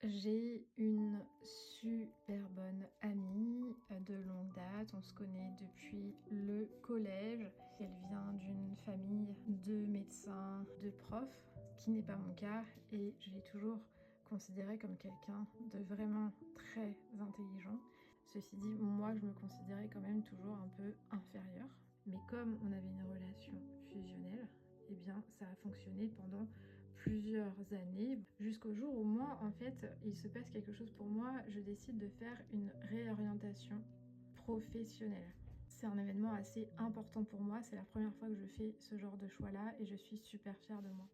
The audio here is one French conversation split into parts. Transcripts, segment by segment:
J'ai une super bonne amie de longue date, on se connaît depuis le collège. Elle vient d'une famille de médecins, de profs, ce qui n'est pas mon cas, et je l'ai toujours considérée comme quelqu'un de vraiment très intelligent. Ceci dit, moi je me considérais quand même toujours un peu inférieure, mais comme on avait une relation fusionnelle, eh bien ça a fonctionné pendant plusieurs années, jusqu'au jour où moi, en fait, il se passe quelque chose pour moi, je décide de faire une réorientation professionnelle. C'est un événement assez important pour moi, c'est la première fois que je fais ce genre de choix-là et je suis super fière de moi.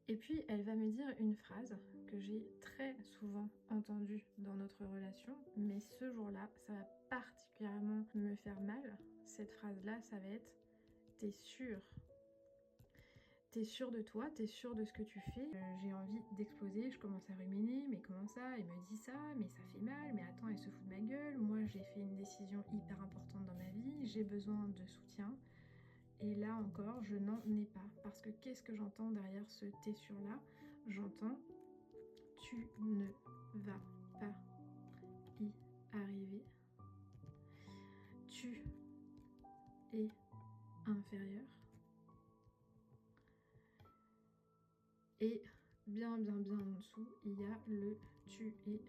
Et puis elle va me dire une phrase que j'ai très souvent entendue dans notre relation, mais ce jour-là, ça va particulièrement me faire mal. Cette phrase-là, ça va être « T'es sûre ? T'es sûre de toi, t'es sûre de ce que tu fais ?» J'ai envie d'exploser, je commence à ruminer, mais comment ça? Elle me dit ça, mais ça fait mal, mais attends, elle se fout de ma gueule. Moi, j'ai fait une décision hyper importante dans ma vie, j'ai besoin de soutien. Et là encore, je n'en ai pas. Parce que qu'est-ce que j'entends derrière ce « t'es sûre » là? J'entends « tu ne vas pas y arriver. Tu es inférieur. » Et bien en dessous, il y a le « tu es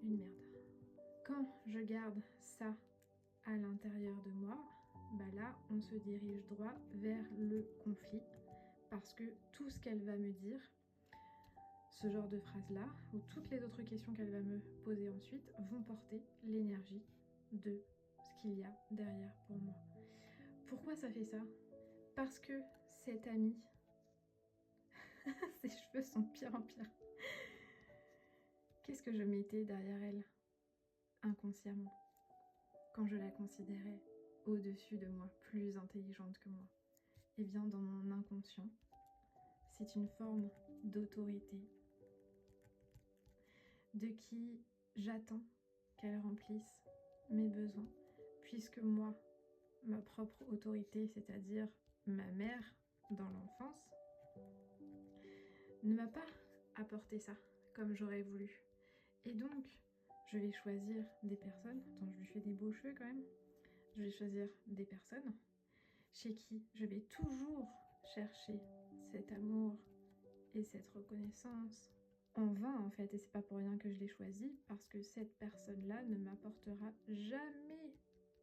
une merde ». Quand je garde ça à l'intérieur de moi, bah là, on se dirige droit vers le conflit. Parce que tout ce qu'elle va me dire, ce genre de phrase-là, ou toutes les autres questions qu'elle va me poser ensuite, vont porter l'énergie de ce qu'il y a derrière pour moi. Pourquoi ça fait ça? Parce que cette amie, ses cheveux sont de pire en pire. Qu'est-ce que je mettais derrière elle, inconsciemment, quand je la considérais au-dessus de moi, plus intelligente que moi? Eh bien, dans mon inconscient, c'est une forme d'autorité, de qui j'attends qu'elle remplisse mes besoins, puisque moi, ma propre autorité, c'est-à-dire ma mère dans l'enfance, ne m'a pas apporté ça comme j'aurais voulu. Et donc, je vais choisir des personnes, attends, je lui fais des beaux cheveux quand même, je vais choisir des personnes chez qui je vais toujours chercher cet amour et cette reconnaissance en vain en fait, et c'est pas pour rien que je l'ai choisi, parce que cette personne-là ne m'apportera jamais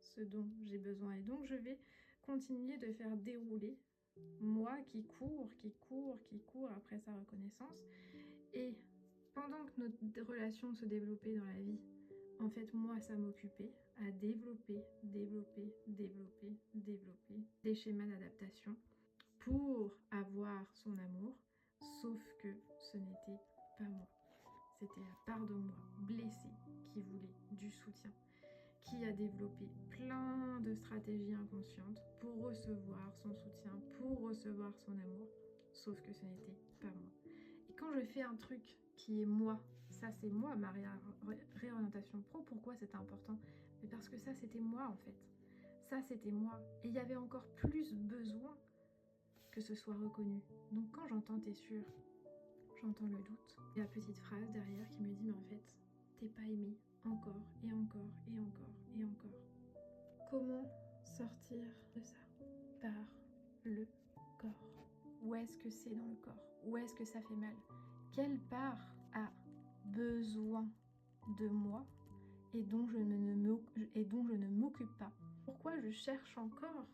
ce dont j'ai besoin, et donc je vais continuer de faire dérouler moi qui court après sa reconnaissance. Et pendant que notre relation se développait dans la vie, en fait moi ça m'occupait à développer des schémas d'adaptation pour avoir son amour, sauf que ce n'était pas moi. C'était la part de moi blessée qui voulait du soutien, qui a développé plein de stratégies inconscientes pour recevoir son soutien, pour recevoir son amour, sauf que ce n'était pas moi. Et quand je fais un truc qui est moi, ça c'est moi, ma réorientation pro, pourquoi c'était important? Mais parce que ça c'était moi en fait. Ça c'était moi. Et il y avait encore plus besoin que ce soit reconnu. Donc quand j'entends t'es sûre, j'entends le doute. Il y a la petite phrase derrière qui me dit mais en fait, t'es pas aimé encore et encore et encore et encore. Comment sortir de ça? Par le corps. Où est-ce que c'est dans le corps? Où est-ce que ça fait mal? Quelle part a besoin de moi et dont je ne m'occupe pas? Pourquoi je cherche encore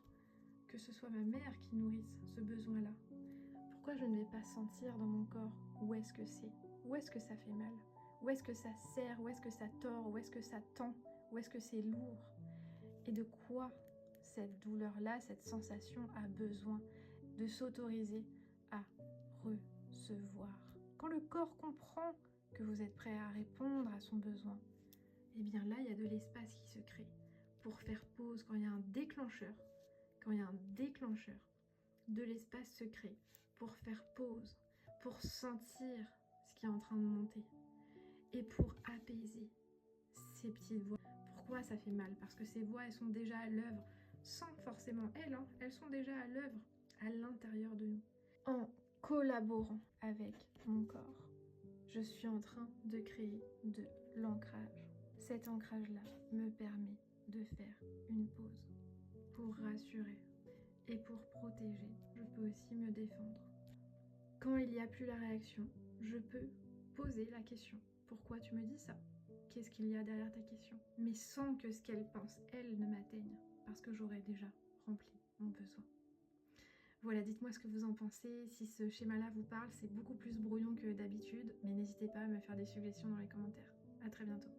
que ce soit ma mère qui nourrisse ce besoin-là? Pourquoi je ne vais pas sentir dans mon corps où est-ce que c'est? Où est-ce que ça fait mal? Où est-ce que ça serre? Où est-ce que ça tord? Où est-ce que ça tend? Où est-ce que c'est lourd? Et de quoi cette douleur-là, cette sensation a besoin de s'autoriser à recevoir? Quand le corps comprend que vous êtes prêt à répondre à son besoin, eh bien là, il y a de l'espace qui se crée pour faire pause. Quand il y a un déclencheur, de l'espace se crée pour faire pause, pour sentir ce qui est en train de monter et pour apaiser ces petites voix. Pourquoi ça fait mal? Parce que ces voix, elles sont déjà à l'œuvre, sans forcément elles, hein, elles sont déjà à l'œuvre à l'intérieur de nous. En collaborant avec mon corps, je je suis en train de créer de l'ancrage. Cet ancrage-là me permet de faire une pause pour rassurer et pour protéger. Je peux aussi me défendre. Quand il n'y a plus la réaction, je peux poser la question. Pourquoi tu me dis ça? Qu'est-ce qu'il y a derrière ta question? Mais sans que ce qu'elle pense, elle, ne m'atteigne, parce que j'aurais déjà rempli mon besoin. Voilà, dites-moi ce que vous en pensez. Si ce schéma-là vous parle, c'est beaucoup plus brouillon que d'habitude, mais n'hésitez pas à me faire des suggestions dans les commentaires. À très bientôt.